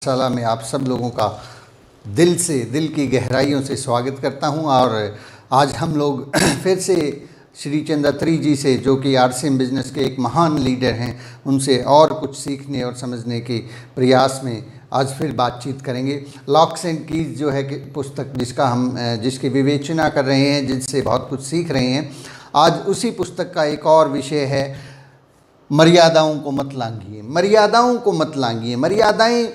शाला में आप सब लोगों का दिल से, दिल की गहराइयों से स्वागत करता हूं। और आज हम लोग फिर से श्री चंद्रात्री जी से, जो कि आरसीएम बिजनेस के एक महान लीडर हैं, उनसे और कुछ सीखने और समझने के प्रयास में आज फिर बातचीत करेंगे। लॉक्स एंड कीज जो है कि पुस्तक जिसकी विवेचना कर रहे हैं, जिससे बहुत कुछ सीख रहे हैं, आज उसी पुस्तक का एक और विषय है, मर्यादाओं को मत लांघिए। मर्यादाओं को मत लांघिए। मर्यादाएं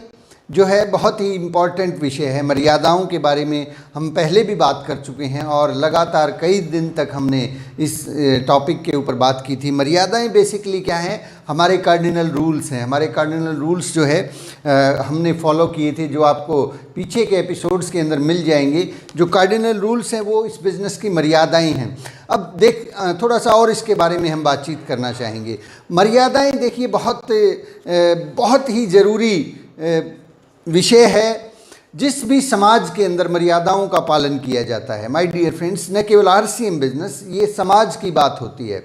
जो है बहुत ही इम्पॉर्टेंट विषय है। मर्यादाओं के बारे में हम पहले भी बात कर चुके हैं और लगातार कई दिन तक हमने इस टॉपिक के ऊपर बात की थी। मर्यादाएं बेसिकली क्या हैं? हमारे कार्डिनल रूल्स हैं। हमारे कार्डिनल रूल्स जो है हमने फॉलो किए थे, जो आपको पीछे के एपिसोड्स के अंदर मिल जाएंगे। जो कार्डिनल रूल्स हैं वो इस बिज़नेस की मर्यादाएं हैं। अब थोड़ा सा और इसके बारे में हम बातचीत करना चाहेंगे। मर्यादाएं देखिए बहुत ही ज़रूरी विषय है। जिस भी समाज के अंदर मर्यादाओं का पालन किया जाता है, माय डियर फ्रेंड्स, न केवल आरसीएम बिजनेस, ये समाज की बात होती है।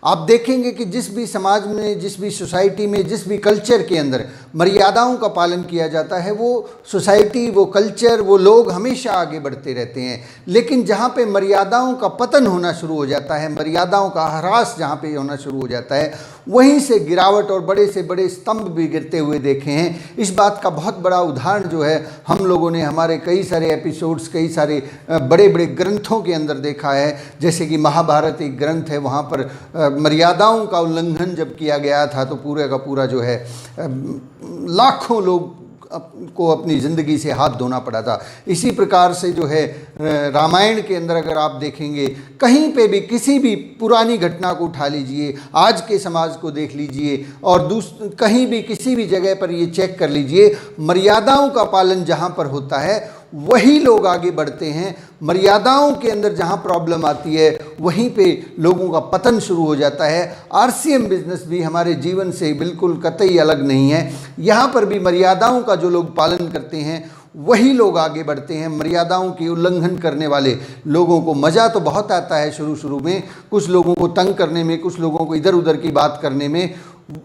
आप देखेंगे कि जिस भी समाज में, जिस भी सोसाइटी में, जिस भी कल्चर के अंदर मर्यादाओं का पालन किया जाता है, वो सोसाइटी, वो कल्चर, वो लोग हमेशा आगे बढ़ते रहते हैं। लेकिन जहाँ पे मर्यादाओं का पतन होना शुरू हो जाता है, मर्यादाओं का ह्रास जहाँ पे होना शुरू हो जाता है, वहीं से गिरावट और बड़े से बड़े स्तंभ भी गिरते हुए देखे हैं। इस बात का बहुत बड़ा उदाहरण जो है हम लोगों ने हमारे कई सारे एपिसोड्स, कई सारे बड़े बड़े ग्रंथों के अंदर देखा है। जैसे कि महाभारत एक ग्रंथ है, वहाँ पर मर्यादाओं का उल्लंघन जब किया गया था तो पूरे का पूरा जो है लाखों लोग को अपनी ज़िंदगी से हाथ धोना पड़ा था। इसी प्रकार से जो है रामायण के अंदर अगर आप देखेंगे, कहीं पे भी किसी भी पुरानी घटना को उठा लीजिए, आज के समाज को देख लीजिए और कहीं भी किसी भी जगह पर ये चेक कर लीजिए, मर्यादाओं का पालन जहाँ पर होता है वही लोग आगे बढ़ते हैं। मर्यादाओं के अंदर जहाँ प्रॉब्लम आती है वहीं पे लोगों का पतन शुरू हो जाता है। आरसीएम बिजनेस भी हमारे जीवन से बिल्कुल कतई अलग नहीं है। यहाँ पर भी मर्यादाओं का जो लोग पालन करते हैं वही लोग आगे बढ़ते हैं। मर्यादाओं की उल्लंघन करने वाले लोगों को मज़ा तो बहुत आता है शुरू में, कुछ लोगों को तंग करने में, कुछ लोगों को इधर उधर की बात करने में,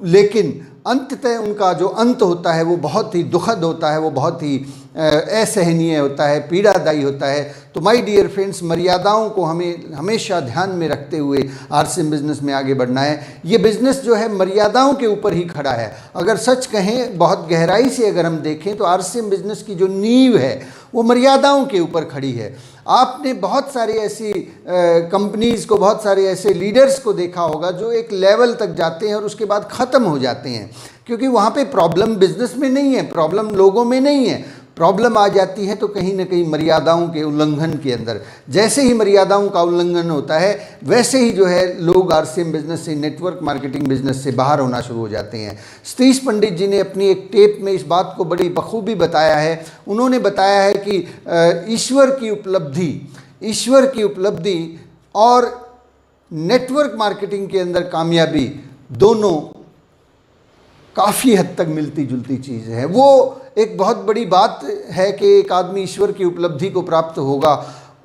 लेकिन अंततः उनका जो अंत होता है वो बहुत ही दुखद होता है, वो बहुत ही असहनीय होता है, पीड़ादायी होता है। तो माय डियर फ्रेंड्स, मर्यादाओं को हमें हमेशा ध्यान में रखते हुए आरसीएम बिजनेस में आगे बढ़ना है। ये बिज़नेस जो है मर्यादाओं के ऊपर ही खड़ा है। अगर सच कहें, बहुत गहराई से अगर हम देखें, तो आरसीएम बिजनेस की जो नींव है वो मर्यादाओं के ऊपर खड़ी है। आपने बहुत सारी ऐसी कंपनीज़ को, बहुत सारे ऐसे लीडर्स को देखा होगा जो एक लेवल तक जाते हैं और उसके बाद ख़त्म हो जाते हैं, क्योंकि वहाँ पे प्रॉब्लम बिजनेस में नहीं है, प्रॉब्लम लोगों में नहीं है, प्रॉब्लम आ जाती है तो कहीं ना कहीं मर्यादाओं के उल्लंघन के अंदर। जैसे ही मर्यादाओं का उल्लंघन होता है वैसे ही जो है लोग आरसीएम बिजनेस से, नेटवर्क मार्केटिंग बिजनेस से बाहर होना शुरू हो जाते हैं। सतीश पंडित जी ने अपनी एक टेप में इस बात को बड़ी बखूबी बताया है। उन्होंने बताया है कि ईश्वर की उपलब्धि और नेटवर्क मार्केटिंग के अंदर कामयाबी दोनों काफ़ी हद तक मिलती जुलती चीज़ है। वो एक बहुत बड़ी बात है कि एक आदमी ईश्वर की उपलब्धि को प्राप्त होगा,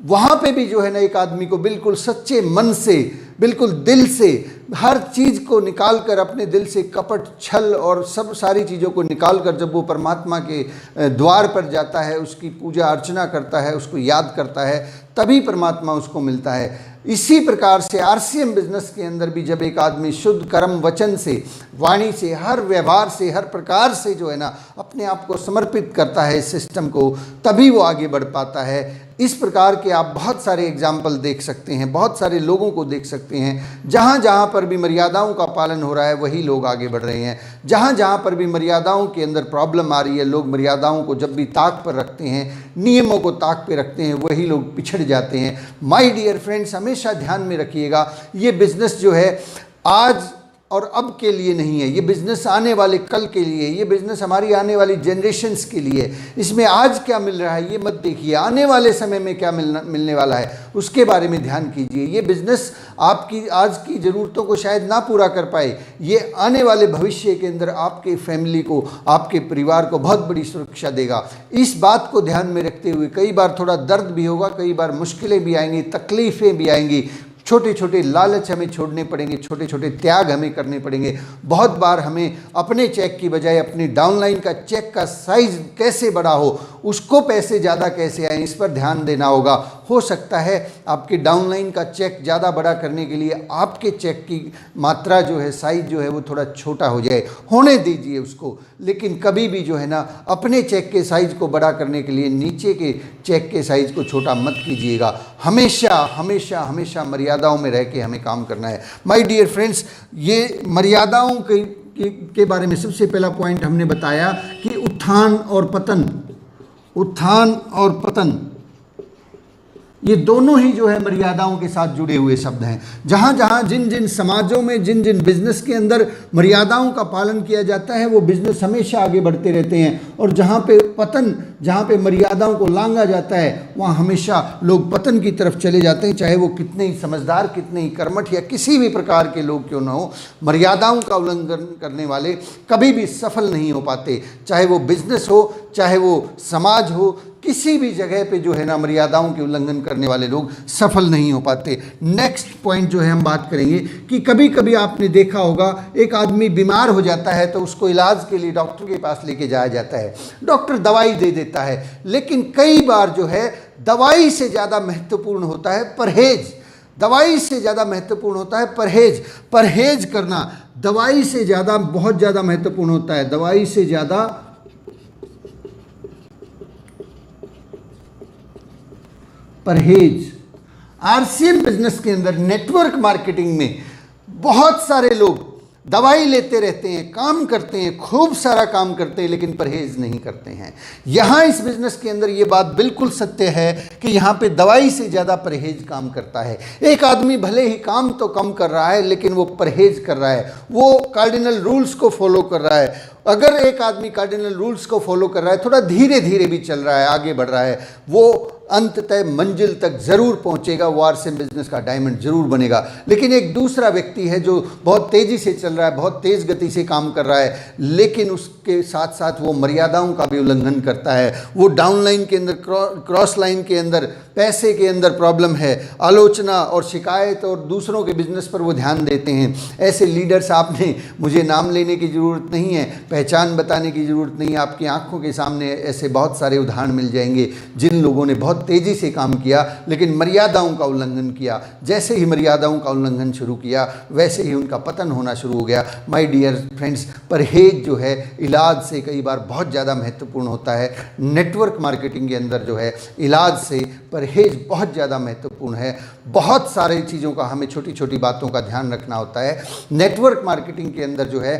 वहाँ पे भी जो है ना एक आदमी को बिल्कुल सच्चे मन से, बिल्कुल दिल से हर चीज़ को निकाल कर, अपने दिल से कपट, छल और सब सारी चीज़ों को निकाल कर जब वो परमात्मा के द्वार पर जाता है, उसकी पूजा अर्चना करता है, उसको याद करता है, तभी परमात्मा उसको मिलता है। इसी प्रकार से आरसीएम बिजनेस के अंदर भी जब एक आदमी शुद्ध कर्म, वचन से, वाणी से, हर व्यवहार से, हर प्रकार से जो है ना अपने आप को समर्पित करता है इस सिस्टम को, तभी वो आगे बढ़ पाता है। इस प्रकार के आप बहुत सारे एग्जाम्पल देख सकते हैं, बहुत सारे लोगों को देख सकते हैं। जहाँ जहाँ पर भी मर्यादाओं का पालन हो रहा है वही लोग आगे बढ़ रहे हैं। जहाँ जहाँ पर भी मर्यादाओं के अंदर प्रॉब्लम आ रही है, लोग मर्यादाओं को जब भी ताक पर रखते हैं, नियमों को ताक पे रखते हैं, वही लोग पिछड़ जाते हैं। माय डियर फ्रेंड्स, हमेशा ध्यान में रखिएगा, ये बिज़नेस जो है आज और अब के लिए नहीं है, ये बिज़नेस आने वाले कल के लिए, ये बिज़नेस हमारी आने वाली जनरेशन्स के लिए। इसमें आज क्या मिल रहा है ये मत देखिए, आने वाले समय में क्या मिलने वाला है उसके बारे में ध्यान कीजिए। ये बिज़नेस आपकी आज की ज़रूरतों को शायद ना पूरा कर पाए, ये आने वाले भविष्य के अंदर आपके फैमिली को, आपके परिवार को बहुत बड़ी सुरक्षा देगा। इस बात को ध्यान में रखते हुए कई बार थोड़ा दर्द भी होगा, कई बार मुश्किलें भी आएंगी, तकलीफ़ें भी आएंगी, छोटे छोटे लालच हमें छोड़ने पड़ेंगे, छोटे छोटे त्याग हमें करने पड़ेंगे। बहुत बार हमें अपने चेक की बजाय अपनी डाउनलाइन का चेक का साइज कैसे बड़ा हो, उसको पैसे ज़्यादा कैसे आए, इस पर ध्यान देना होगा। हो सकता है आपके डाउनलाइन का चेक ज़्यादा बड़ा करने के लिए आपके चेक की मात्रा जो है, साइज जो है वो थोड़ा छोटा हो जाए, होने दीजिए उसको। लेकिन कभी भी जो है ना अपने चेक के साइज को बड़ा करने के लिए नीचे के चेक के साइज को छोटा मत कीजिएगा। हमेशा हमेशा हमेशा मर्यादाओं में रह के हमें काम करना है। माय डियर फ्रेंड्स, ये मर्यादाओं के बारे में सबसे पहला पॉइंट हमने बताया कि उत्थान और पतन, उत्थान और पतन ये दोनों ही जो है मर्यादाओं के साथ जुड़े हुए शब्द हैं। जहाँ जहाँ जिन जिन समाजों में, जिन जिन बिजनेस के अंदर मर्यादाओं का पालन किया जाता है वो बिजनेस हमेशा आगे बढ़ते रहते हैं। और जहाँ पे पतन, जहाँ पे मर्यादाओं को लांघा जाता है वहाँ हमेशा लोग पतन की तरफ चले जाते हैं, चाहे वो कितने ही समझदार, कितने ही कर्मठ या किसी भी प्रकार के लोग क्यों ना हो। मर्यादाओं का उल्लंघन करने वाले कभी भी सफल नहीं हो पाते, चाहे वो बिजनेस हो, चाहे वो समाज हो, किसी भी जगह पे जो है ना मर्यादाओं के उल्लंघन करने वाले लोग सफल नहीं हो पाते। नेक्स्ट पॉइंट जो है हम बात करेंगे कि कभी कभी आपने देखा होगा एक आदमी बीमार हो जाता है तो उसको इलाज के लिए डॉक्टर के पास लेके जाया जाता है, डॉक्टर दवाई दे देता है। लेकिन कई बार जो है दवाई से ज़्यादा महत्वपूर्ण होता है परहेज, दवाई से ज़्यादा महत्वपूर्ण होता है परहेज। परहेज करना दवाई से ज़्यादा, बहुत ज़्यादा महत्वपूर्ण होता है, दवाई से ज़्यादा परहेज। आरसीएम बिजनेस के अंदर, नेटवर्क मार्केटिंग में बहुत सारे लोग दवाई लेते रहते हैं, काम करते हैं, खूब सारा काम करते हैं, लेकिन परहेज नहीं करते हैं। यहाँ इस बिजनेस के अंदर ये बात बिल्कुल सत्य है कि यहाँ पे दवाई से ज़्यादा परहेज काम करता है। एक आदमी भले ही काम तो कम कर रहा है लेकिन वो परहेज कर रहा है, वो कार्डिनल रूल्स को फॉलो कर रहा है। अगर एक आदमी कार्डिनल रूल्स को फॉलो कर रहा है, थोड़ा धीरे धीरे भी चल रहा है, आगे बढ़ रहा है, वो अंततः मंजिल तक ज़रूर पहुंचेगा, वो आरसीएम बिजनेस का डायमंड ज़रूर बनेगा। लेकिन एक दूसरा व्यक्ति है जो बहुत तेज़ी से चल रहा है, बहुत तेज़ गति से काम कर रहा है, लेकिन उसके साथ साथ वो मर्यादाओं का भी उल्लंघन करता है। वो डाउन लाइन के अंदर, क्रॉस लाइन के अंदर, पैसे के अंदर प्रॉब्लम है, आलोचना और शिकायत और दूसरों के बिजनेस पर वो ध्यान देते हैं। ऐसे लीडर्स, आपने मुझे नाम लेने की ज़रूरत नहीं है, पहचान बताने की ज़रूरत नहीं है, आपकी आंखों के सामने ऐसे बहुत सारे उदाहरण मिल जाएंगे जिन लोगों ने बहुत तेज़ी से काम किया लेकिन मर्यादाओं का उल्लंघन किया। जैसे ही मर्यादाओं का उल्लंघन शुरू किया वैसे ही उनका पतन होना शुरू हो गया। माय डियर फ्रेंड्स, परहेज जो है इलाज से कई बार बहुत ज़्यादा महत्वपूर्ण होता है। नेटवर्क मार्केटिंग के अंदर जो है इलाज से परहेज बहुत ज़्यादा महत्वपूर्ण है। बहुत सारी चीज़ों का हमें, छोटी छोटी बातों का ध्यान रखना होता है। नेटवर्क मार्केटिंग के अंदर जो है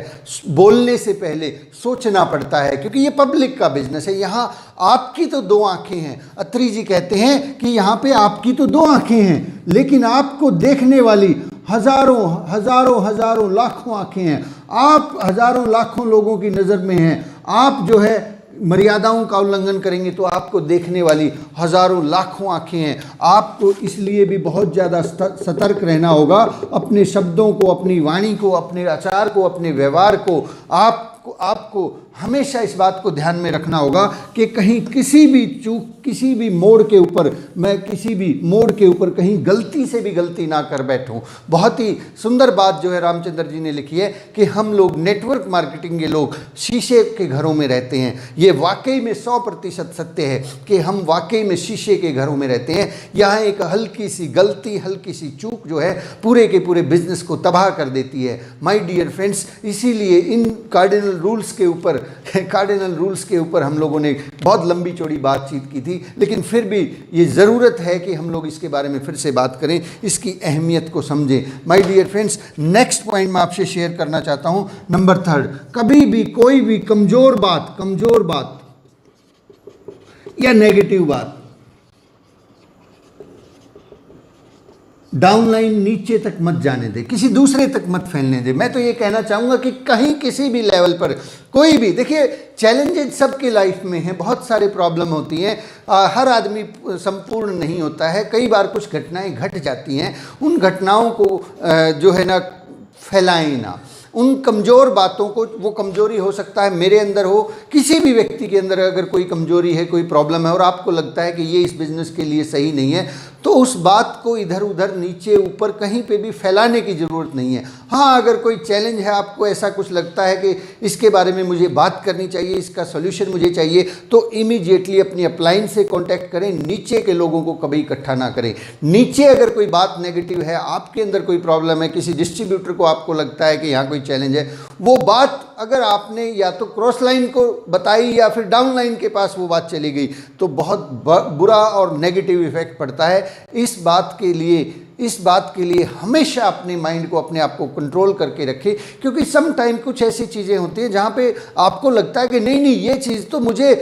बोलने से पहले सोचना पड़ता है, क्योंकि ये पब्लिक का बिजनेस है। यहाँ आपकी तो दो आंखें हैं। अत्री जी कहते हैं कि यहाँ पे आपकी तो दो आंखें हैं लेकिन आपको देखने वाली हजारों हजारों हजारों लाखों आंखें हैं। आप हजारों लाखों लोगों की नज़र में हैं। आप जो है मर्यादाओं का उल्लंघन करेंगे तो आपको देखने वाली हजारों लाखों आंखें हैं। आपको इसलिए भी बहुत ज़्यादा सतर्क रहना होगा अपने शब्दों को, अपनी वाणी को, अपने आचार को, अपने व्यवहार को। आपको हमेशा इस बात को ध्यान में रखना होगा कि कहीं किसी भी चूक, किसी भी मोड़ के ऊपर, मैं किसी भी मोड़ के ऊपर कहीं गलती से भी गलती ना कर बैठूं। बहुत ही सुंदर बात जो है रामचंद्र जी ने लिखी है कि हम लोग नेटवर्क मार्केटिंग के लोग शीशे के घरों में रहते हैं। ये वाकई में 100% सत्य है कि हम वाकई में शीशे के घरों में रहते हैं। यहाँ एक हल्की सी गलती, हल्की सी चूक जो है पूरे के पूरे बिजनेस को तबाह कर देती है। माय डियर फ्रेंड्स, इसीलिए इन कार्डिनल रूल्स के ऊपर हम लोगों ने बहुत लंबी चौड़ी बातचीत की थी, लेकिन फिर भी ये ज़रूरत है कि हम लोग इसके बारे में फिर से बात करें, इसकी अहमियत को समझें। My dear friends, next point मैं आपसे शेयर करना चाहता हूं, नंबर 3। कभी भी कोई भी कमज़ोर बात या नेगेटिव बात डाउनलाइन नीचे तक मत जाने दे, किसी दूसरे तक मत फैलने दे। मैं तो ये कहना चाहूँगा कि कहीं किसी भी लेवल पर कोई भी, देखिए चैलेंजेस सबके लाइफ में हैं, बहुत सारे प्रॉब्लम होती हैं, हर आदमी संपूर्ण नहीं होता है। कई बार कुछ घटनाएं घट जाती हैं, उन घटनाओं को जो है ना फैलाएं ना, उन कमज़ोर बातों को। वो कमज़ोरी हो सकता है मेरे अंदर हो, किसी भी व्यक्ति के अंदर अगर कोई कमज़ोरी है, कोई प्रॉब्लम है और आपको लगता है कि ये इस बिज़नेस के लिए सही नहीं है, तो उस बात को इधर उधर नीचे ऊपर कहीं पे भी फैलाने की ज़रूरत नहीं है। हाँ, अगर कोई चैलेंज है, आपको ऐसा कुछ लगता है कि इसके बारे में मुझे बात करनी चाहिए, इसका सॉल्यूशन मुझे चाहिए, तो इमीडिएटली अपनी अपलाइन से कांटेक्ट करें। नीचे के लोगों को कभी इकट्ठा ना करें। नीचे अगर कोई बात नेगेटिव है, आपके अंदर कोई प्रॉब्लम है, किसी डिस्ट्रीब्यूटर को आपको लगता है कि यहाँ कोई चैलेंज है, वो बात अगर आपने या तो क्रॉस लाइन को बताई या फिर डाउन लाइन के पास वो बात चली गई, तो बहुत बुरा और नेगेटिव इफेक्ट पड़ता है। इस बात के लिए हमेशा अपने माइंड को, अपने आप को कंट्रोल करके रखें, क्योंकि सम टाइम कुछ ऐसी चीज़ें होती हैं जहाँ पे आपको लगता है कि नहीं नहीं, ये चीज़ तो मुझे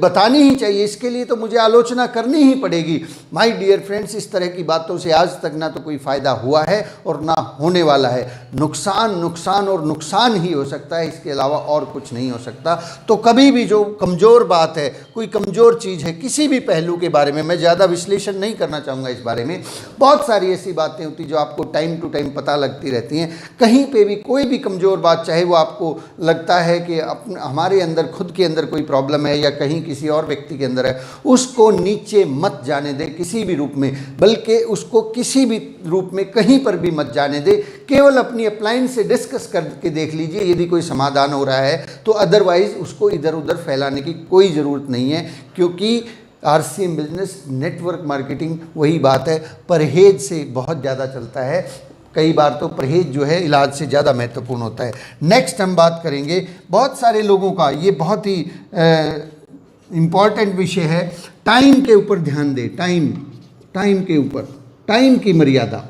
बतानी ही चाहिए, इसके लिए तो मुझे आलोचना करनी ही पड़ेगी। माय डियर फ्रेंड्स, इस तरह की बातों से आज तक ना तो कोई फ़ायदा हुआ है और ना होने वाला है। नुकसान नुकसान और नुकसान ही हो सकता है, इसके अलावा और कुछ नहीं हो सकता। तो कभी भी जो कमज़ोर बात है, कोई कमज़ोर चीज़ है, किसी भी पहलू के बारे में, मैं ज़्यादा विश्लेषण नहीं करना चाहूँगा इस बारे में, बहुत सारी ऐसी बातें होती जो आपको टाइम टू टाइम पता लगती रहती हैं। कहीं पे भी कोई भी कमज़ोर बात, चाहे वो आपको लगता है कि हमारे अंदर, खुद के अंदर कोई प्रॉब्लम है या कहीं किसी और व्यक्ति के अंदर है, उसको नीचे मत जाने दें किसी भी रूप में, बल्कि उसको किसी भी रूप में कहीं पर भी मत जाने दें। केवल अपनी अपलाइन से डिस्कस करके देख लीजिए, यदि कोई समाधान हो रहा है तो, अदरवाइज़ उसको इधर उधर फैलाने की कोई ज़रूरत नहीं है। क्योंकि आरसीएम बिजनेस नेटवर्क मार्केटिंग, वही बात है, परहेज से बहुत ज़्यादा चलता है। कई बार तो परहेज जो है इलाज से ज़्यादा महत्वपूर्ण होता है। नेक्स्ट हम बात करेंगे बहुत सारे लोगों का, ये बहुत ही इम्पॉर्टेंट विषय है, टाइम के ऊपर ध्यान दें। टाइम के ऊपर, टाइम की मर्यादा,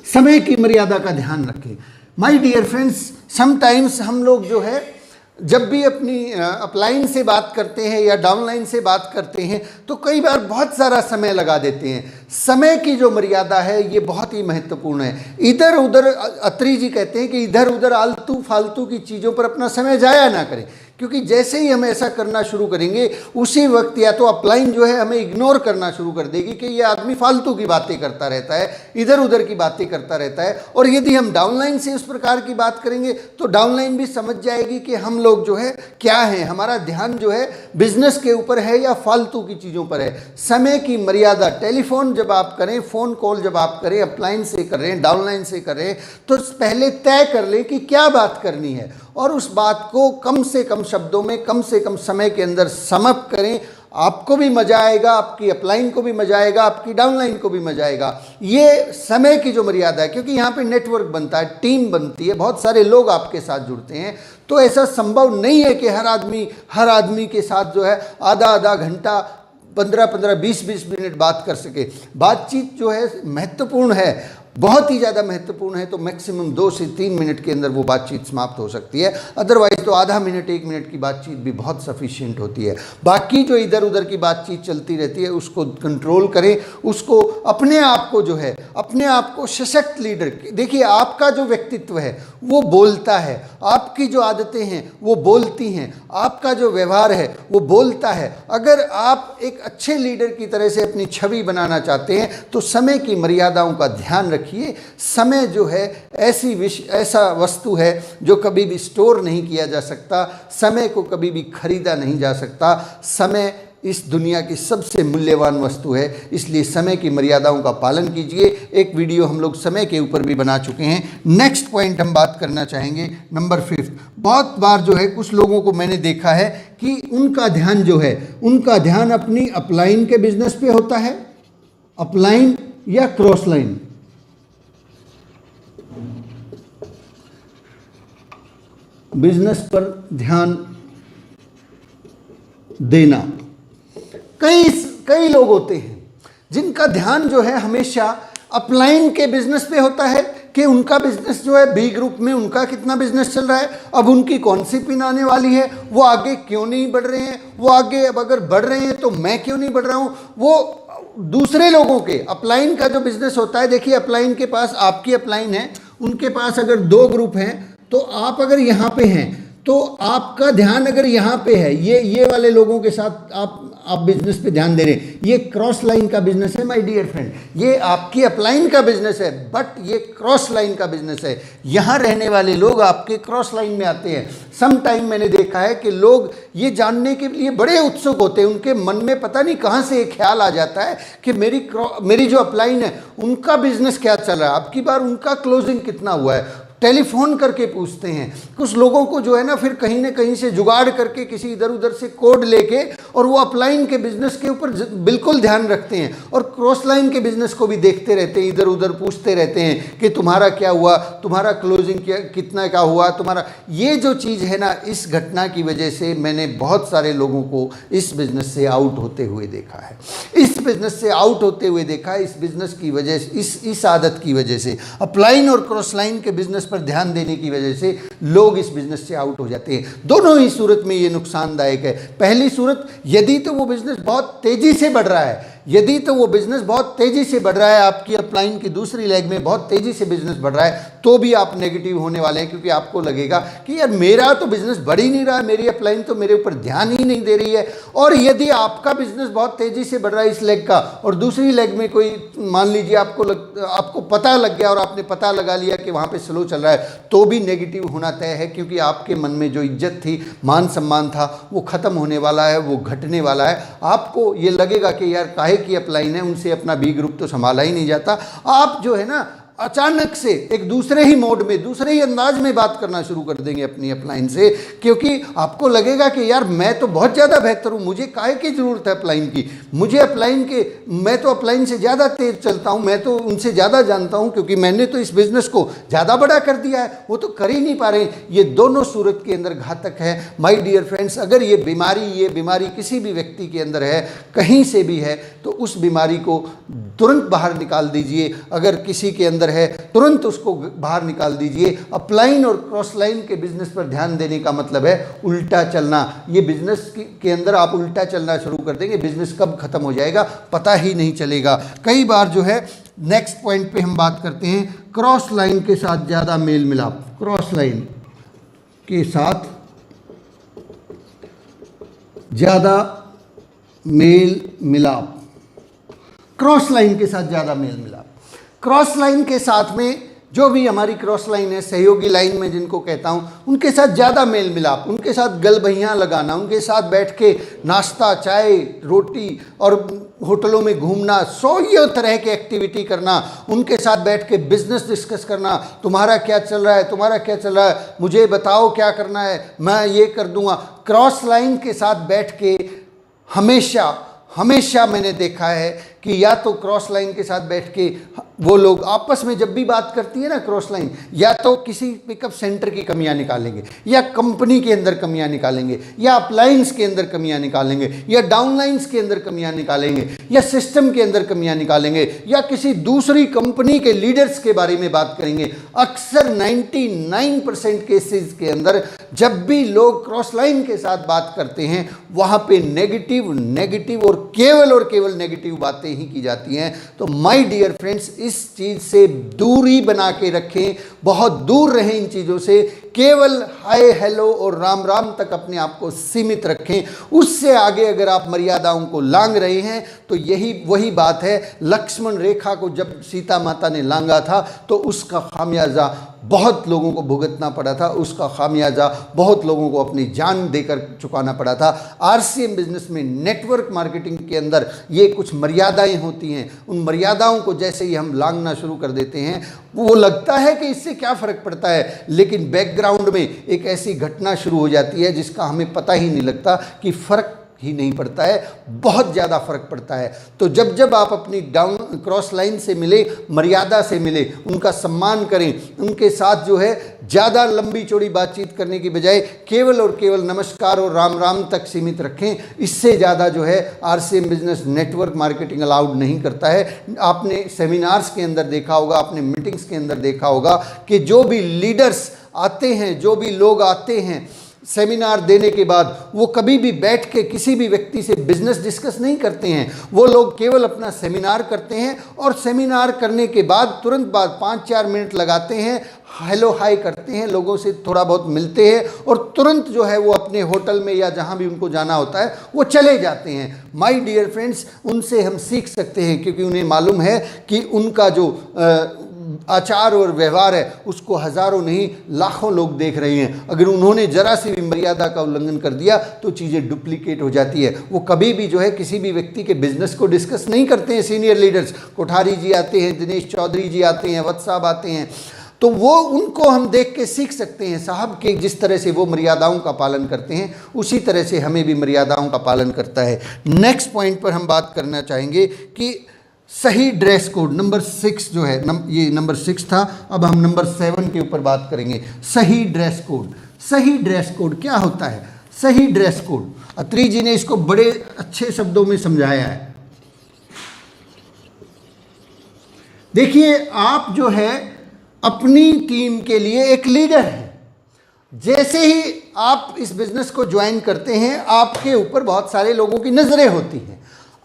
समय की मर्यादा का ध्यान रखें। माय डियर फ्रेंड्स, समटाइम्स हम लोग जो है जब भी अपनी अपलाइन से बात करते हैं या डाउनलाइन से बात करते हैं तो कई बार बहुत सारा समय लगा देते हैं। समय की जो मर्यादा है ये बहुत ही महत्वपूर्ण है। इधर उधर, अत्री जी कहते हैं कि इधर उधर आलतू फालतू की चीज़ों पर अपना समय जाया ना करें, क्योंकि जैसे ही हम ऐसा करना शुरू करेंगे उसी वक्त या तो अपलाइन जो है हमें इग्नोर करना शुरू कर देगी कि ये आदमी फालतू की बातें करता रहता है, इधर उधर की बातें करता रहता है। और यदि हम डाउनलाइन से उस प्रकार की बात करेंगे तो डाउनलाइन भी समझ जाएगी कि हम लोग जो है क्या है, हमारा ध्यान जो है बिजनेस के ऊपर है या फालतू की चीज़ों पर है। समय की मर्यादा, टेलीफोन जब आप करें, फ़ोन कॉल जब आप करें, अपलाइन से कर रहे हैं, डाउनलाइन से कर रहे हैं, तो पहले तय कर लें कि क्या बात करनी है और उस बात को कम से कम शब्दों में, कम से कम समय के अंदर समाप्त करें। आपको भी मज़ा आएगा, आपकी अपलाइन को भी मज़ा आएगा, आपकी डाउनलाइन को भी मज़ा आएगा। ये समय की जो मर्यादा है, क्योंकि यहाँ पे नेटवर्क बनता है, टीम बनती है, बहुत सारे लोग आपके साथ जुड़ते हैं, तो ऐसा संभव नहीं है कि हर आदमी के साथ जो है आधा घंटा, 15-15, 20-20 मिनट बात कर सके। बातचीत जो है महत्वपूर्ण है, बहुत ही ज़्यादा महत्वपूर्ण है, तो मैक्सिमम 2 से 3 मिनट के अंदर वो बातचीत समाप्त हो सकती है। अदरवाइज तो आधा मिनट, 1 मिनट की बातचीत भी बहुत सफिशिएंट होती है। बाकी जो इधर उधर की बातचीत चलती रहती है उसको कंट्रोल करें, उसको अपने आप को जो है, अपने आप को सशक्त लीडर, देखिए आपका जो व्यक्तित्व है वो बोलता है, आपकी जो आदतें हैं वो बोलती हैं, आपका जो व्यवहार है वो बोलता है। अगर आप एक अच्छे लीडर की तरह से अपनी छवि बनाना चाहते हैं तो समय की मर्यादाओं का ध्यान रखिए। समय जो है ऐसा वस्तु है जो कभी भी स्टोर नहीं किया जा सकता, समय को कभी भी खरीदा नहीं जा सकता। समय इस दुनिया की सबसे मूल्यवान वस्तु है, इसलिए समय की मर्यादाओं का पालन कीजिए। एक वीडियो हम लोग समय के ऊपर भी बना चुके हैं। नेक्स्ट पॉइंट हम बात करना चाहेंगे, नंबर 5। बहुत बार जो है कुछ लोगों को मैंने देखा है कि उनका ध्यान जो है, उनका ध्यान अपनी अपलाइन के बिजनेस पे होता है, अपलाइन या क्रॉस लाइन। बिजनेस पर ध्यान देना, कई लोग होते हैं जिनका ध्यान जो है हमेशा अपलाइन के बिजनेस पे होता है कि उनका बिजनेस जो है बी ग्रुप में उनका कितना बिजनेस चल रहा है, अब उनकी कौन सी पिन आने वाली है, वो आगे क्यों नहीं बढ़ रहे हैं, वो आगे अब अगर बढ़ रहे हैं तो मैं क्यों नहीं बढ़ रहा हूँ। वो दूसरे लोगों के अपलाइन का जो बिजनेस होता है, देखिए अपलाइन के पास, आपकी अपलाइन है, उनके पास अगर 2 ग्रुप हैं तो आप अगर यहाँ पे हैं तो आपका ध्यान अगर यहाँ पे है, ये वाले लोगों के साथ आप बिजनेस पे ध्यान दे रहे हैं, ये क्रॉस लाइन का बिजनेस है माय डियर फ्रेंड, ये आपकी अपलाइन का बिजनेस है, बट ये क्रॉस लाइन का बिजनेस है। यहाँ रहने वाले लोग आपके क्रॉस लाइन में आते हैं। सम टाइम मैंने देखा है कि लोग ये जानने के लिए बड़े उत्सुक होते हैं, उनके मन में पता नहीं कहाँ से एक ख्याल आ जाता है कि मेरी जो अपलाइन है उनका बिजनेस क्या चल रहा है, अब की बार उनका क्लोजिंग कितना हुआ है, टेलीफोन करके पूछते हैं। कुछ लोगों को जो है ना फिर कहीं ना कहीं से जुगाड़ करके किसी इधर उधर से कोड लेके और वो अपलाइन के बिजनेस के ऊपर बिल्कुल ध्यान रखते हैं और क्रॉस लाइन के बिजनेस को भी देखते रहते हैं, इधर उधर पूछते रहते हैं कि तुम्हारा क्या हुआ, तुम्हारा क्लोजिंग कितना का हुआ तुम्हारा। ये जो चीज़ है ना, इस घटना की वजह से मैंने बहुत सारे लोगों को इस बिजनेस से आउट होते हुए देखा है, इस बिजनेस से आउट होते हुए देखा है, इस बिजनेस की वजह से, इस आदत की वजह से, अपलाइन और क्रॉस लाइन के बिजनेस पर ध्यान देने की वजह से लोग इस बिजनेस से आउट हो जाते हैं। दोनों ही सूरत में ये नुकसानदायक है। पहली सूरत, यदि तो वो बिजनेस बहुत तेजी से बढ़ रहा है, यदि तो वो बिजनेस बहुत तेजी से बढ़ रहा है, आपकी अपलाइन की दूसरी लेग में बहुत तेजी से बिजनेस बढ़ रहा है, तो भी आप नेगेटिव होने वाले हैं, क्योंकि आपको लगेगा कि यार मेरा तो बिजनेस बढ़ ही नहीं रहा है, मेरी अपलाइन तो मेरे ऊपर ध्यान ही नहीं दे रही है। और यदि आपका बिजनेस बहुत तेजी से बढ़ रहा है इस लेग का, और दूसरी लेग में कोई, मान लीजिए आपको पता लग गया और आपने पता लगा लिया कि वहाँ पे स्लो चल रहा है, तो भी नेगेटिव होना तय है, क्योंकि आपके मन में जो इज्जत थी, मान सम्मान था, वो खत्म होने वाला है, वो घटने वाला है। आपको ये लगेगा कि यार काहे की अपलाइन है, उनसे अपना बी ग्रुप तो संभाला ही नहीं जाता। आप जो है ना अचानक से एक दूसरे ही मोड में, दूसरे ही अंदाज में बात करना शुरू कर देंगे अपनी अपलाइन से, क्योंकि आपको लगेगा कि यार मैं तो बहुत ज़्यादा बेहतर हूँ, मुझे काहे की ज़रूरत है अपलाइन की, मुझे अपलाइन के, मैं तो अपलाइन से ज़्यादा तेज चलता हूँ, मैं तो उनसे ज़्यादा जानता हूँ, क्योंकि मैंने तो इस बिज़नेस को ज़्यादा बड़ा कर दिया है, वो तो कर ही नहीं पा रहे। ये दोनों सूरत के अंदर घातक है माय डियर फ्रेंड्स। अगर ये बीमारी किसी भी व्यक्ति के अंदर है, कहीं से भी है, तो उस बीमारी को तुरंत बाहर निकाल दीजिए। अगर किसी के अंदर है, तुरंत उसको बाहर निकाल दीजिए। अपलाइन और क्रॉस लाइन के बिजनेस पर ध्यान देने का मतलब है उल्टा चलना। ये बिजनेस के अंदर आप उल्टा चलना शुरू कर देंगे, बिजनेस कब खत्म हो जाएगा पता ही नहीं चलेगा। कई बार जो है, नेक्स्ट पॉइंट पे हम बात करते हैं, क्रॉस लाइन के साथ ज़्यादा मेल मिलाप। क्रॉस लाइन के साथ ज़्यादा मेल मिलाप, क्रॉस लाइन के साथ ज़्यादा मेल मिलाप। क्रॉस लाइन के साथ में जो भी हमारी क्रॉस लाइन है, सहयोगी लाइन में जिनको कहता हूँ, उनके साथ ज़्यादा मेल मिलाप, उनके साथ गलबहियाँ लगाना, उनके साथ बैठ के नाश्ता, चाय, रोटी और होटलों में घूमना, 100 तरह की एक्टिविटी करना, उनके साथ बैठ के बिजनेस डिस्कस करना, तुम्हारा क्या चल रहा है, तुम्हारा क्या चल रहा है, मुझे बताओ क्या करना है, मैं ये कर दूंगा। क्रॉस लाइन के साथ बैठ के हमेशा मैंने देखा है कि या तो क्रॉस लाइन के साथ बैठ के वो लोग आपस में जब भी बात करती है ना क्रॉस लाइन, या तो किसी पिकअप सेंटर की कमियां निकालेंगे, या कंपनी के अंदर कमियां निकालेंगे, या अपलाइंस के अंदर कमियां निकालेंगे, या डाउनलाइंस के अंदर कमियां निकालेंगे, या सिस्टम के अंदर कमियां निकालेंगे, या किसी दूसरी कंपनी के लीडर्स के बारे में बात करेंगे। अक्सर 99% केसेस के अंदर जब भी लोग क्रॉस लाइन के साथ बात करते हैं, वहाँ पे नेगेटिव और केवल नेगेटिव बातें ही की जाती हैं। तो माय डियर फ्रेंड्स, इस चीज़ से दूरी बना के रखें, बहुत दूर रहें इन चीज़ों से। केवल हाय हेलो और राम राम तक अपने आप को सीमित रखें। उससे आगे अगर आप मर्यादाओं को लांघ रहे हैं तो यही वही बात है, लक्ष्मण रेखा को जब सीता माता ने लांघा था तो उसका खामियाजा बहुत लोगों को भुगतना पड़ा था, उसका खामियाजा बहुत लोगों को अपनी जान देकर चुकाना पड़ा था। आरसीएम बिजनेस में, नेटवर्क मार्केटिंग के अंदर ये कुछ मर्यादाएं होती हैं। उन मर्यादाओं को जैसे ही हम लांघना शुरू कर देते हैं, वो लगता है कि इससे क्या फ़र्क पड़ता है, लेकिन बैकग्राउंड में एक ऐसी घटना शुरू हो जाती है जिसका हमें पता ही नहीं लगता कि फ़र्क ही नहीं पड़ता है, बहुत ज़्यादा फर्क पड़ता है। तो जब आप अपनी क्रॉस लाइन से मिले, मर्यादा से मिले, उनका सम्मान करें, उनके साथ जो है ज़्यादा लंबी चौड़ी बातचीत करने की बजाय केवल और केवल नमस्कार और राम राम तक सीमित रखें। इससे ज़्यादा जो है RCM business network marketing allowed नहीं करता है। आपने सेमिनार्स के अंदर देखा होगा, आपने मीटिंग्स के अंदर देखा होगा कि जो भी लीडर्स आते हैं, जो भी लोग आते हैं सेमिनार देने के बाद, वो कभी भी बैठ के किसी भी व्यक्ति से बिजनेस डिस्कस नहीं करते हैं। वो लोग केवल अपना सेमिनार करते हैं और सेमिनार करने के बाद तुरंत बाद 5-4 मिनट लगाते हैं हेलो हाय करते हैं, लोगों से थोड़ा बहुत मिलते हैं और तुरंत जो है वो अपने होटल में या जहाँ भी उनको जाना होता है वो चले जाते हैं। माय डियर फ्रेंड्स, उनसे हम सीख सकते हैं क्योंकि उन्हें मालूम है कि उनका जो आचार और व्यवहार है उसको हज़ारों नहीं लाखों लोग देख रहे हैं। अगर उन्होंने जरा सी भी मर्यादा का उल्लंघन कर दिया तो चीज़ें डुप्लीकेट हो जाती है। वो कभी भी जो है किसी भी व्यक्ति के बिजनेस को डिस्कस नहीं करते हैं। सीनियर लीडर्स कोठारी जी आते हैं, दिनेश चौधरी जी आते हैं, वत्स साहब आते हैं, तो वो उनको हम देख के सीख सकते हैं साहब के जिस तरह से वो मर्यादाओं का पालन करते हैं उसी तरह से हमें भी मर्यादाओं का पालन करता है। नेक्स्ट पॉइंट पर हम बात करना चाहेंगे कि सही ड्रेस कोड, नंबर 6 जो है ये नंबर 6 था, अब हम नंबर 7 के ऊपर बात करेंगे। सही ड्रेस कोड। सही ड्रेस कोड क्या होता है? सही ड्रेस कोड, अत्री जी ने इसको बड़े अच्छे शब्दों में समझाया है। देखिए, आप जो है अपनी टीम के लिए एक लीडर हैं। जैसे ही आप इस बिजनेस को ज्वाइन करते हैं आपके ऊपर बहुत सारे लोगों की नज़रें होती हैं।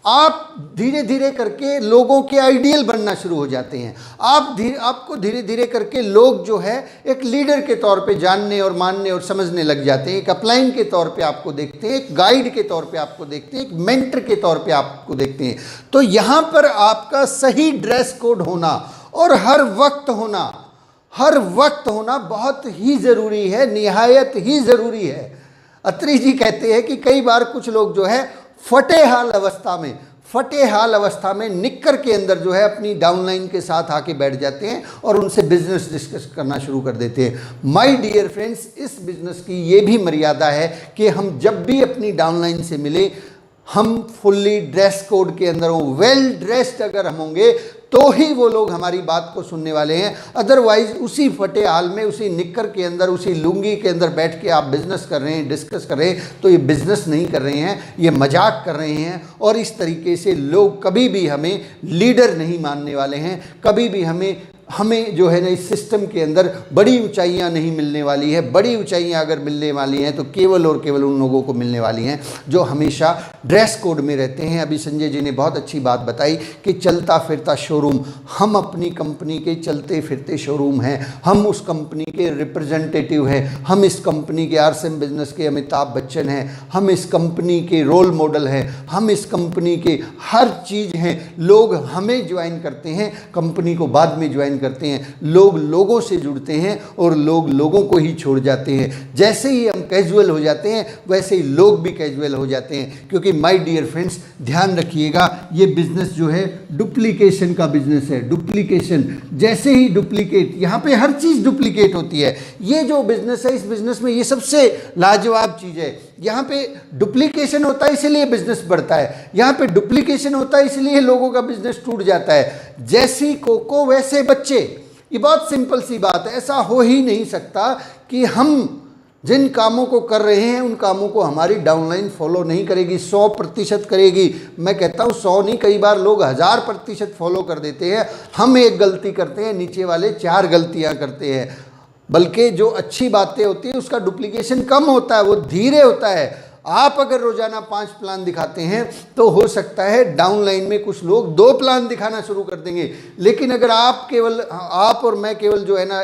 आप धीरे धीरे करके लोगों के आइडियल बनना शुरू हो जाते हैं। आपको धीरे धीरे करके लोग जो है एक लीडर के तौर पे जानने और मानने और समझने लग जाते हैं। एक अपलाइन के तौर पे आपको देखते हैं, एक गाइड के तौर पे आपको देखते हैं, एक मेंटर के तौर पे आपको देखते हैं। तो यहाँ पर आपका सही ड्रेस कोड होना और हर वक्त होना बहुत ही ज़रूरी है, निहायत ही ज़रूरी है। अत्री जी कहते हैं कि कई बार कुछ लोग जो है फटे हाल अवस्था में निक्कर के अंदर जो है अपनी डाउनलाइन के साथ आके बैठ जाते हैं और उनसे बिजनेस डिस्कस करना शुरू कर देते हैं। माय डियर फ्रेंड्स, इस बिजनेस की ये भी मर्यादा है कि हम जब भी अपनी डाउनलाइन से मिले हम फुल्ली ड्रेस कोड के अंदर हों, वेल ड्रेस्ड अगर हम होंगे तो ही वो लोग हमारी बात को सुनने वाले हैं। अदरवाइज उसी फटे हाल में, उसी निक्कर के अंदर, उसी लुंगी के अंदर बैठ के आप बिजनेस कर रहे हैं, डिस्कस कर रहे हैं, तो ये बिजनेस नहीं कर रहे हैं, ये मजाक कर रहे हैं। और इस तरीके से लोग कभी भी हमें लीडर नहीं मानने वाले हैं। कभी भी हमें जो है ना इस सिस्टम के अंदर बड़ी ऊंचाइयां नहीं मिलने वाली है। बड़ी ऊंचाइयां अगर मिलने वाली हैं तो केवल और केवल उन लोगों को मिलने वाली हैं जो हमेशा ड्रेस कोड में रहते हैं। अभी संजय जी ने बहुत अच्छी बात बताई कि चलता फिरता शोरूम, हम अपनी कंपनी के चलते फिरते शोरूम हैं, हम उस कंपनी के रिप्रेजेंटेटिव हैं, हम इस कंपनी के आरसीएम बिजनेस के अमिताभ बच्चन हैं, हम इस कंपनी के रोल मॉडल हैं, हम इस कंपनी के हर चीज़ हैं। लोग हमें ज्वाइन करते हैं, कंपनी को बाद में ज्वाइन करते हैं। लोग लोगों से जुड़ते हैं और लोग लोगों को ही छोड़ जाते हैं। जैसे ही हम कैजुअल हो जाते हैं वैसे ही लोग भी कैजुअल हो जाते हैं। क्योंकि माय डियर फ्रेंड्स, ध्यान रखिएगा, ये बिजनेस जो है डुप्लीकेशन का बिजनेस है। डुप्लीकेशन, जैसे ही डुप्लीकेट, यहाँ पे हर चीज़ डुप्लीकेट होती है। ये जो बिजनेस है, इस बिजनेस में ये सबसे लाजवाब चीज़ है। यहाँ पे डुप्लीकेशन होता है इसलिए बिजनेस बढ़ता है, यहाँ पे डुप्लीकेशन होता है इसलिए लोगों का बिजनेस टूट जाता है। जैसी कोको वैसे बच्चे, ये बहुत सिंपल सी बात है। ऐसा हो ही नहीं सकता कि हम जिन कामों को कर रहे हैं उन कामों को हमारी डाउनलाइन फॉलो नहीं करेगी, 100% करेगी। मैं कहता हूँ 100 नहीं, कई बार लोग 1000% फॉलो कर देते हैं। हम एक गलती करते हैं, नीचे वाले 4 गलतियाँ करते हैं। बल्कि जो अच्छी बातें होती हैं उसका डुप्लीकेशन कम होता है, वो धीरे होता है। आप अगर रोजाना 5 प्लान दिखाते हैं तो हो सकता है डाउनलाइन में कुछ लोग 2 प्लान दिखाना शुरू कर देंगे। लेकिन अगर आप और मैं केवल जो है ना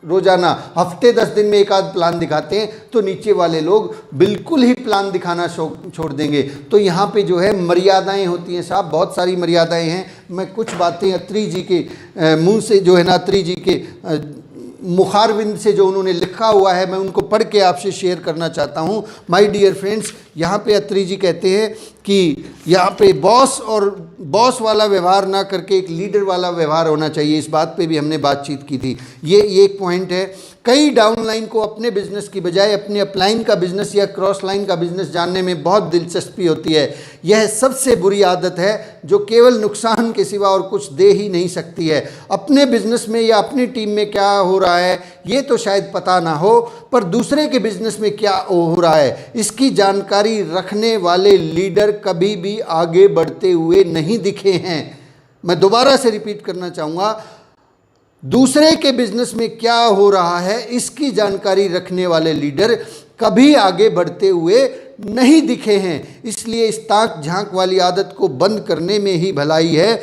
रोजाना हफ्ते 10 दिन में एक आध प्लान दिखाते हैं तो नीचे वाले लोग बिल्कुल ही प्लान दिखाना छोड़ देंगे। तो यहाँ पे जो है मर्यादाएं होती हैं साहब, बहुत सारी मर्यादाएं हैं। मैं कुछ बातें अत्री जी के मुंह से जो है ना, अत्री जी के मुखारविंद से जो उन्होंने लिखा हुआ है, मैं उनको पढ़ के आपसे शेयर करना चाहता हूँ। माय डियर फ्रेंड्स, यहाँ पे अत्री जी कहते हैं कि यहाँ पे बॉस वाला व्यवहार ना करके एक लीडर वाला व्यवहार होना चाहिए। इस बात पे भी हमने बातचीत की थी। ये एक पॉइंट है। कई डाउनलाइन को अपने बिजनेस की बजाय अपने अपलाइन का बिजनेस या क्रॉस लाइन का बिजनेस जानने में बहुत दिलचस्पी होती है। यह सबसे बुरी आदत है जो केवल नुकसान के सिवा और कुछ दे ही नहीं सकती है। अपने बिजनेस में या अपनी टीम में क्या हो रहा है ये तो शायद पता ना हो, पर दूसरे के बिजनेस में क्या हो रहा है इसकी जानकारी रखने वाले लीडर कभी भी आगे बढ़ते हुए नहीं दिखे हैं। मैं दोबारा से रिपीट करना चाहूँगा, दूसरे के बिजनेस में क्या हो रहा है इसकी जानकारी रखने वाले लीडर कभी आगे बढ़ते हुए नहीं दिखे हैं। इसलिए इस ताक झांक वाली आदत को बंद करने में ही भलाई है।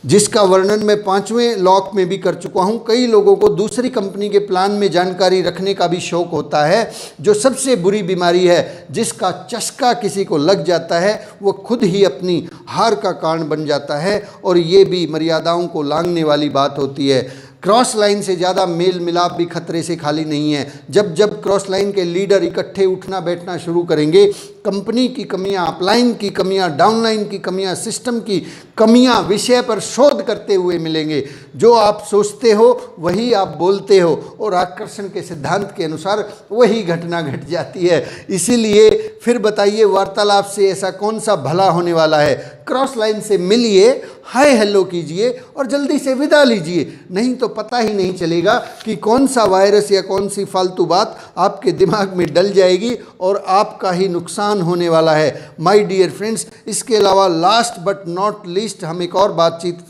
जिसका वर्णन मैं 5वें लॉक में भी कर चुका हूं। कई लोगों को दूसरी कंपनी के प्लान में जानकारी रखने का भी शौक होता है। जो सबसे बुरी बीमारी है, जिसका चस्का किसी को लग जाता है, वो खुद ही अपनी हार का कारण बन जाता है, और ये भी मर्यादाओं को लांघने वाली बात होती है। क्रॉस लाइन से ज़्यादा मेल मिलाप भी खतरे से खाली नहीं है। जब जब क्रॉस लाइन के लीडर इकट्ठे उठना बैठना शुरू करेंगे, कंपनी की कमियां, अपलाइन की कमियां, डाउनलाइन की कमियां, सिस्टम की कमियां विषय पर शोध करते हुए मिलेंगे। जो आप सोचते हो वही आप बोलते हो, और आकर्षण के सिद्धांत के अनुसार वही घटना घट जाती है। इसीलिए फिर बताइए, वार्तालाप से ऐसा कौन सा भला होने वाला है? क्रॉस लाइन से मिलिए, हाय हेलो कीजिए और जल्दी से विदा लीजिए, नहीं तो पता ही नहीं चलेगा कि कौन सा वायरस या कौन सी फालतू बात आपके दिमाग में डल जाएगी और आपका ही नुकसान होने वाला है। माय डियर फ्रेंड्स, इसके अलावा लास्ट बट नॉट लीस्ट हम एक और बातचीत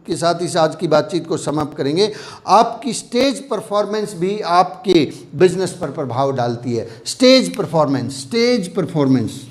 के साथ इस आज की बातचीत को समाप्त करेंगे। आपकी स्टेज परफॉर्मेंस भी आपके बिजनेस पर प्रभाव डालती है। Stage performance, stage performance,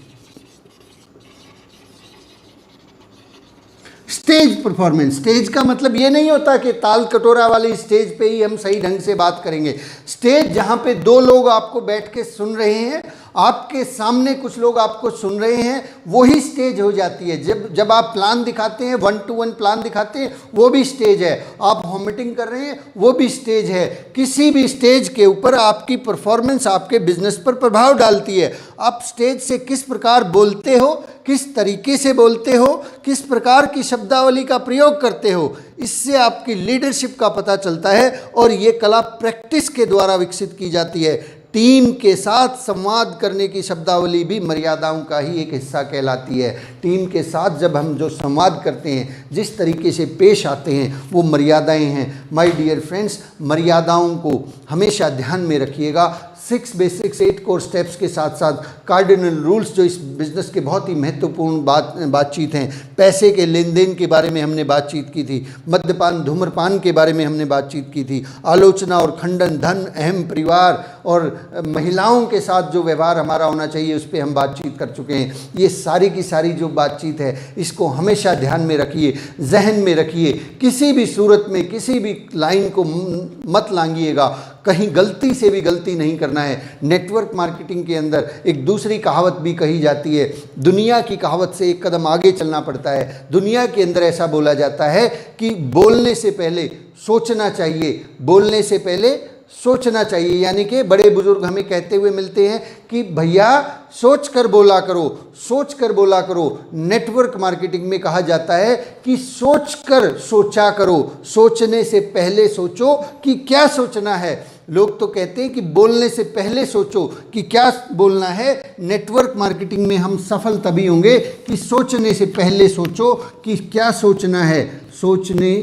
stage performance. Stage का मतलब ये नहीं होता कि ताल कटोरा वाली स्टेज पे ही हम सही ढंग से बात करेंगे। स्टेज जहाँ पे दो लोग आपको बैठ के सुन रहे हैं, आपके सामने कुछ लोग आपको सुन रहे हैं, वही स्टेज हो जाती है। जब आप प्लान दिखाते हैं, 1-to-1 प्लान दिखाते हैं, वो भी स्टेज है। आप वॉमिटिंग कर रहे हैं, वो भी स्टेज है। किसी भी स्टेज के ऊपर आपकी परफॉर्मेंस आपके बिजनेस पर प्रभाव डालती है। आप स्टेज से किस प्रकार बोलते हो, किस तरीके से बोलते हो, किस प्रकार की शब्दावली का प्रयोग करते हो, इससे आपकी लीडरशिप का पता चलता है। और ये कला प्रैक्टिस के द्वारा विकसित की जाती है। टीम के साथ संवाद करने की शब्दावली भी मर्यादाओं का ही एक हिस्सा कहलाती है। टीम के साथ जब हम जो संवाद करते हैं, जिस तरीके से पेश आते हैं, वो मर्यादाएं हैं। माय डियर फ्रेंड्स, मर्यादाओं को हमेशा ध्यान में रखिएगा। 6 बेसिक्स 8 कोर स्टेप्स के साथ साथ कार्डिनल रूल्स, जो इस बिज़नेस के बहुत ही महत्वपूर्ण बातचीत हैं। पैसे के लेन देन के बारे में हमने बातचीत की थी, मद्यपान धूम्रपान के बारे में हमने बातचीत की थी, आलोचना और खंडन, धन, अहम, परिवार और महिलाओं के साथ जो व्यवहार हमारा होना चाहिए, उस पर हम बातचीत कर चुके हैं। ये सारी की सारी जो बातचीत है, इसको हमेशा ध्यान में रखिए, जहन में रखिए। किसी भी सूरत में किसी भी लाइन को मत लांघिएगा, कहीं गलती से भी गलती नहीं करना है। नेटवर्क मार्केटिंग के अंदर एक दूसरी कहावत भी कही जाती है, दुनिया की कहावत से एक कदम आगे चलना पड़ता है। दुनिया के अंदर ऐसा बोला जाता है कि बोलने से पहले सोचना चाहिए, बोलने से पहले सोचना चाहिए। यानी कि बड़े बुजुर्ग हमें कहते हुए मिलते हैं कि भैया सोच कर बोला करो, सोच कर बोला करो। नेटवर्क मार्केटिंग में कहा जाता है कि सोच कर सोचा करो, सोचने से पहले सोचो कि क्या सोचना है। लोग तो कहते हैं कि बोलने से पहले सोचो कि क्या बोलना है। नेटवर्क मार्केटिंग में हम सफल तभी होंगे कि सोचने से पहले सोचो कि क्या सोचना है। सोचने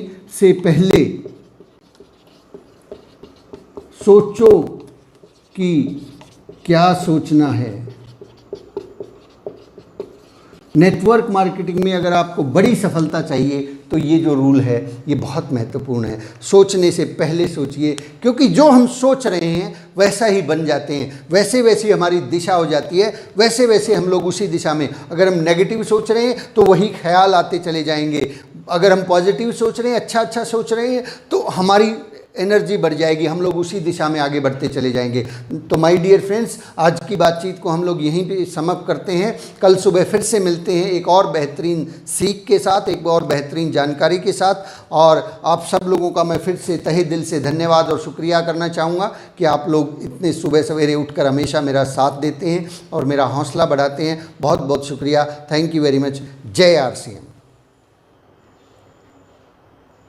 से पहले सोचो कि क्या सोचना है। नेटवर्क मार्केटिंग में अगर आपको बड़ी सफलता चाहिए तो ये जो रूल है ये बहुत महत्वपूर्ण है। सोचने से पहले सोचिए, क्योंकि जो हम सोच रहे हैं वैसा ही बन जाते हैं, वैसे वैसी हमारी दिशा हो जाती है, वैसे वैसे हम लोग उसी दिशा में। अगर हम नेगेटिव सोच रहे हैं तो वही ख्याल आते चले जाएंगे। अगर हम पॉजिटिव सोच रहे हैं, अच्छा अच्छा सोच रहे हैं, तो हमारी एनर्जी बढ़ जाएगी, हम लोग उसी दिशा में आगे बढ़ते चले जाएंगे। तो माय डियर फ्रेंड्स, आज की बातचीत को हम लोग यहीं पे समाप्त करते हैं। कल सुबह फिर से मिलते हैं एक और बेहतरीन सीख के साथ, एक और बेहतरीन जानकारी के साथ। और आप सब लोगों का मैं फिर से तहे दिल से धन्यवाद और शुक्रिया करना चाहूँगा कि आप लोग इतने सुबह सवेरे उठकर हमेशा मेरा साथ देते हैं और मेरा हौसला बढ़ाते हैं। बहुत बहुत शुक्रिया। Thank you very much. जय RCM।